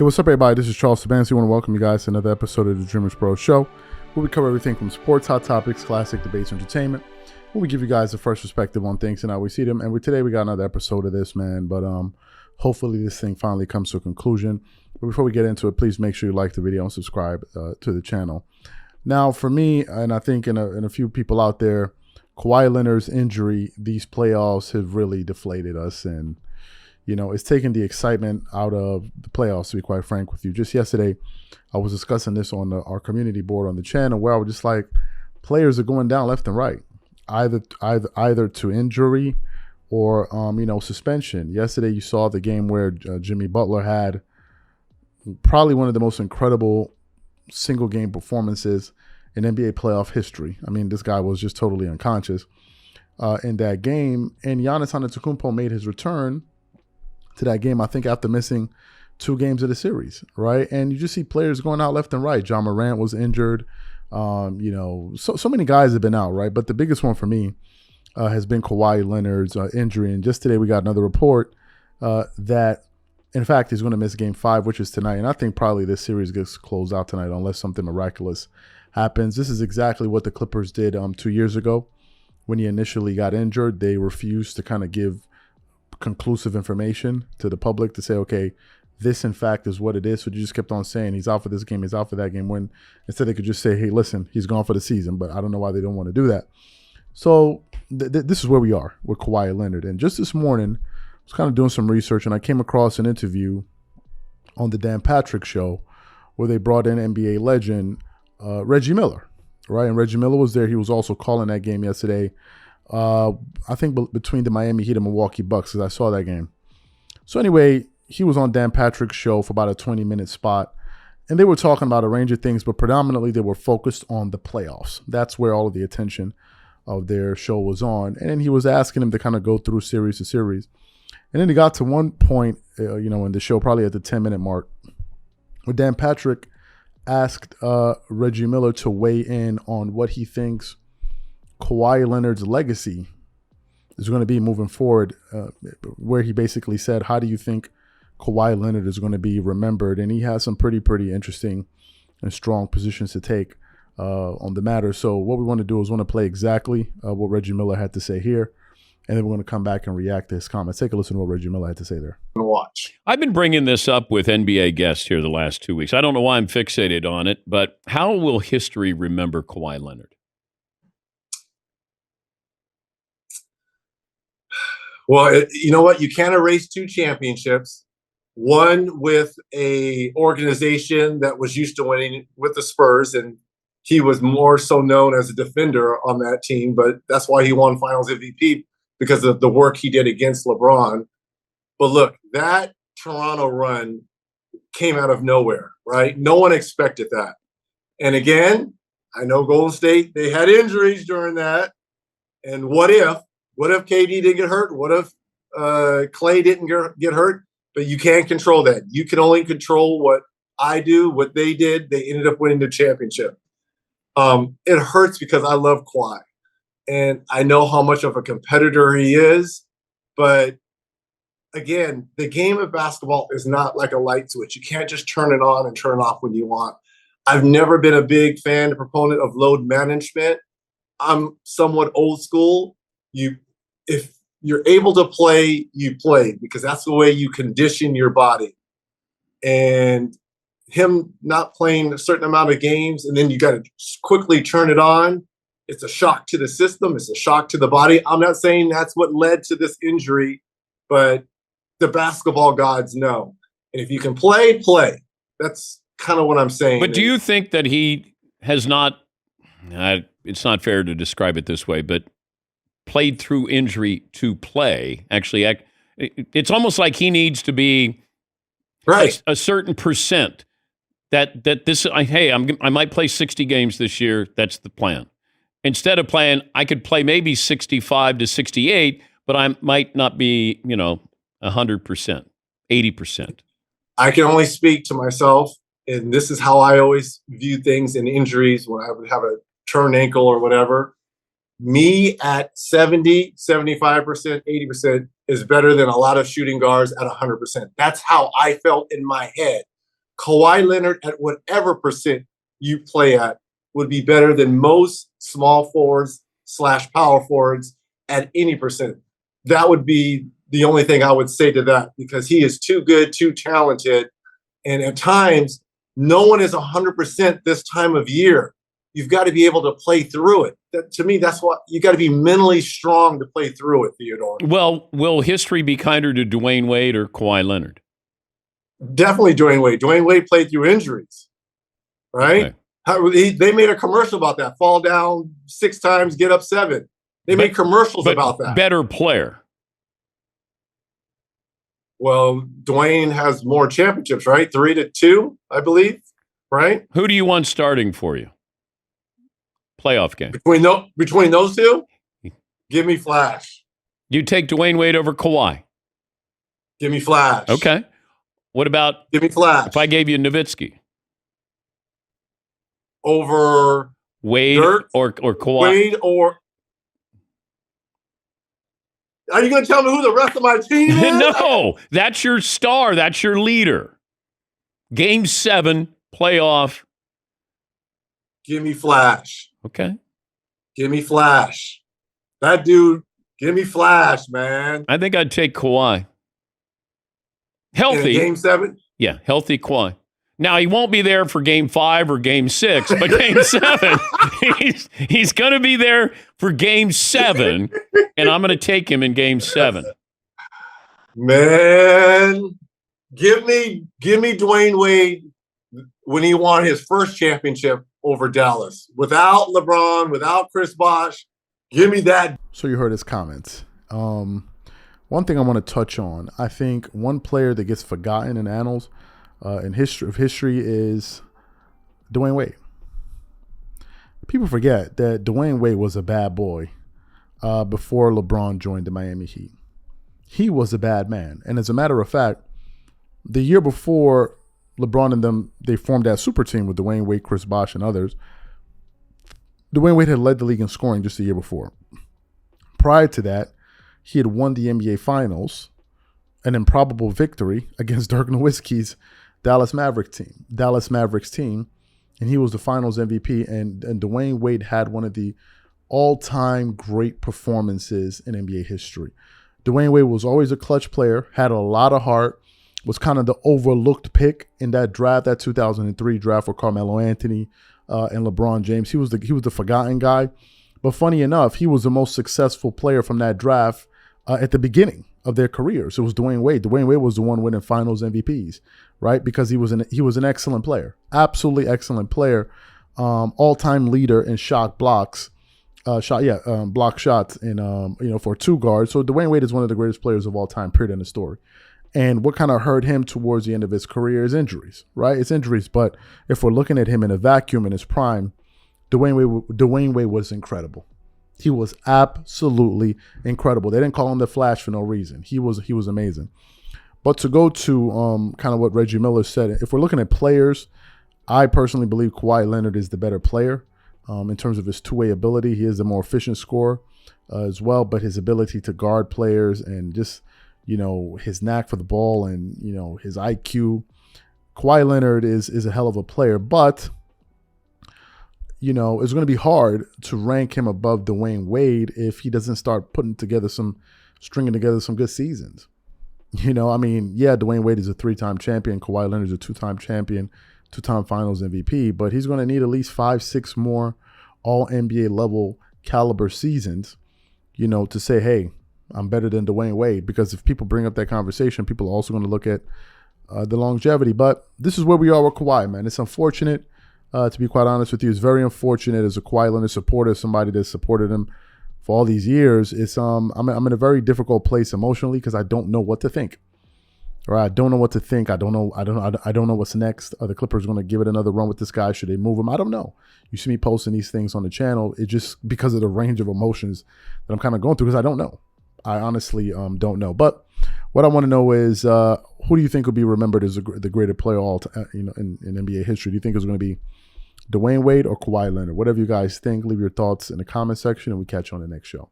Hey, what's up, everybody? This is Charles Sabansi. I want to welcome you guys to another episode of the Dreamerspro Show, where we cover everything from sports, hot topics, classic debates, entertainment, where we give you guys the first perspective on things and how we see them. And today we got another episode of this, man. But hopefully this thing finally comes to a conclusion. But before we get into it, please make sure you like the video and subscribe to the channel. Now, for me, and I think in a few people out there, Kawhi Leonard's injury, these playoffs have really deflated us, and it's taken the excitement out of the playoffs, to be quite frank with you. Just yesterday, I was discussing this on our community board on the channel, where I was just like, players are going down left and right, either to injury or suspension. Yesterday, you saw the game where Jimmy Butler had probably one of the most incredible single game performances in NBA playoff history. I mean, this guy was just totally unconscious in that game, and Giannis Antetokounmpo made his return to that game, I think, after missing 2 games of the series, right? And you just see players going out left and right. John Morant was injured. So many guys have been out, right? But the biggest one for me has been Kawhi Leonard's injury. And just today we got another report that, in fact, he's going to miss Game 5, which is tonight. And I think probably this series gets closed out tonight unless something miraculous happens. This is exactly what the Clippers did 2 years ago when he initially got injured. They refused to kind of give conclusive information to the public to say, okay, this in fact is what it is. So you just kept on saying he's out for this game, he's out for that game, when instead they could just say, hey, listen, he's gone for the season. But I don't know why they don't want to do that. So this is where we are with Kawhi Leonard. And just this morning, I was kind of doing some research, and I came across an interview on the Dan Patrick Show where they brought in NBA legend Reggie Miller, right? And Reggie Miller was there. He was also calling that game yesterday. I think between the Miami Heat and Milwaukee Bucks, because I saw that game. So anyway, he was on Dan Patrick's show for about a 20-minute spot, and they were talking about a range of things, but predominantly they were focused on the playoffs. That's where all of the attention of their show was on. And then he was asking him to kind of go through series to series. And then he got to one point, in the show, probably at the 10-minute mark, where Dan Patrick asked Reggie Miller to weigh in on what he thinks Kawhi Leonard's legacy is going to be moving forward, where he basically said, how do you think Kawhi Leonard is going to be remembered? And he has some pretty interesting and strong positions to take on the matter. So what we want to do is want to play exactly what Reggie Miller had to say here, and then we're going to come back and react to his comments. Take a listen to what Reggie Miller had to say there. Watch. I've been bringing this up with NBA guests here the last 2 weeks. I don't know why I'm fixated on it, but how will history remember Kawhi Leonard? Well, you know what? You can't erase 2 championships. One with a organization that was used to winning with the Spurs, and he was more so known as a defender on that team, but that's why he won Finals MVP, because of the work he did against LeBron. But look, that Toronto run came out of nowhere, right? No one expected that. And again, I know Golden State, they had injuries during that. And what if KD didn't get hurt? What if Clay didn't get hurt? But you can't control that. You can only control what I do, what they did. They ended up winning the championship. It hurts because I love Kawhi, and I know how much of a competitor he is. But again, the game of basketball is not like a light switch. You can't just turn it on and turn it off when you want. I've never been a big fan, a proponent of load management. I'm somewhat old school. If you're able to play, you play, because that's the way you condition your body. And him not playing a certain amount of games, and then you got to quickly turn it on. It's a shock to the system. It's a shock to the body. I'm not saying that's what led to this injury, but the basketball gods know. And if you can play, play. That's kind of what I'm saying. But do you think that he has not, it's not fair to describe it this way, but played through injury to play? Actually, it's almost like he needs to be right a certain percent that this, I might play 60 games this year. That's the plan. Instead of playing, I could play maybe 65 to 68, but I might not be, 100%, 80%. I can only speak to myself, and this is how I always view things in injuries when I would have a torn ankle or whatever. Me at 70, 75%, 80% is better than a lot of shooting guards at 100%. That's how I felt in my head. Kawhi Leonard at whatever percent you play at would be better than most small forwards / power forwards at any percent. That would be the only thing I would say to that, because he is too good, too talented. And at times, no one is 100% this time of year. You've got to be able to play through it. To me, that's what you got to be mentally strong to play through it, Theodore. Well, will history be kinder to Dwyane Wade or Kawhi Leonard? Definitely Dwyane Wade. Dwyane Wade played through injuries, right? Okay. They made a commercial about that. Fall down 6 times, get up 7. They made commercials about that. Better player. Well, Dwyane has more championships, right? 3-2, I believe, right? Who do you want starting for you? Playoff game. Between those two, give me Flash. You take Dwyane Wade over Kawhi? Give me Flash. Okay. What about give me Flash? If I gave you Nowitzki? Over Wade or Kawhi? Wade or... Are you going to tell me who the rest of my team is? No, that's your star. That's your leader. Game 7, playoff. Give me Flash. Okay. Give me Flash. That dude, give me Flash, man. I think I'd take Kawhi. Healthy. Game 7? Yeah, healthy Kawhi. Now, he won't be there for Game 5 or Game 6, but Game 7, he's going to be there for Game 7, and I'm going to take him in Game 7. Man, give me Dwyane Wade when he won his first championship over Dallas. Without LeBron, without Chris Bosh, give me that. So you heard his comments. One thing I want to touch on, I think one player that gets forgotten in annals in history is Dwyane Wade. People forget that Dwyane Wade was a bad boy before LeBron joined the Miami Heat. He was a bad man. And as a matter of fact, the year before LeBron and them, they formed that super team with Dwyane Wade, Chris Bosh, and others. Dwyane Wade had led the league in scoring just the year before. Prior to that, he had won the NBA Finals, an improbable victory against Dirk Nowitzki's Dallas Mavericks team, and he was the Finals MVP. And Dwyane Wade had one of the all-time great performances in NBA history. Dwyane Wade was always a clutch player, had a lot of heart, was kind of the overlooked pick in that draft, that 2003 draft for Carmelo Anthony and LeBron James. He was the forgotten guy. But funny enough, he was the most successful player from that draft at the beginning of their careers. It was Dwyane Wade. Dwyane Wade was the one winning Finals MVPs, right? Because he was an excellent player, absolutely excellent player, all-time leader in block shots in for 2 guards. So Dwyane Wade is one of the greatest players of all time. Period. In the story. And what kind of hurt him towards the end of his career is injuries, right? It's injuries. But if we're looking at him in a vacuum in his prime, Dwyane Wade was incredible. He was absolutely incredible. They didn't call him the Flash for no reason. He was amazing. But to go to kind of what Reggie Miller said, if we're looking at players, I personally believe Kawhi Leonard is the better player in terms of his two-way ability. He is the more efficient scorer as well, but his ability to guard players and just, his knack for the ball and, his IQ. Kawhi Leonard is a hell of a player, but it's going to be hard to rank him above Dwyane Wade if he doesn't start stringing together some good seasons. Dwyane Wade is a 3-time champion. Kawhi Leonard is a 2-time champion, 2-time Finals MVP, but he's going to need at least 5-6 more all NBA level caliber seasons, to say, hey, I'm better than Dwyane Wade. Because if people bring up that conversation, people are also going to look at the longevity. But this is where we are with Kawhi, man. It's unfortunate. To be quite honest with you, it's very unfortunate as a Kawhi Leonard supporter, somebody that supported him for all these years. It's I'm in a very difficult place emotionally because I don't know what to think. Right? I don't know what to think. I don't know what's next. Are the Clippers going to give it another run with this guy? Should they move him? I don't know. You see me posting these things on the channel. It just because of the range of emotions that I'm kind of going through because I don't know. I honestly don't know. But what I want to know is who do you think will be remembered as the greatest player in NBA history? Do you think it's going to be Dwyane Wade or Kawhi Leonard? Whatever you guys think, leave your thoughts in the comment section, and we catch you on the next show.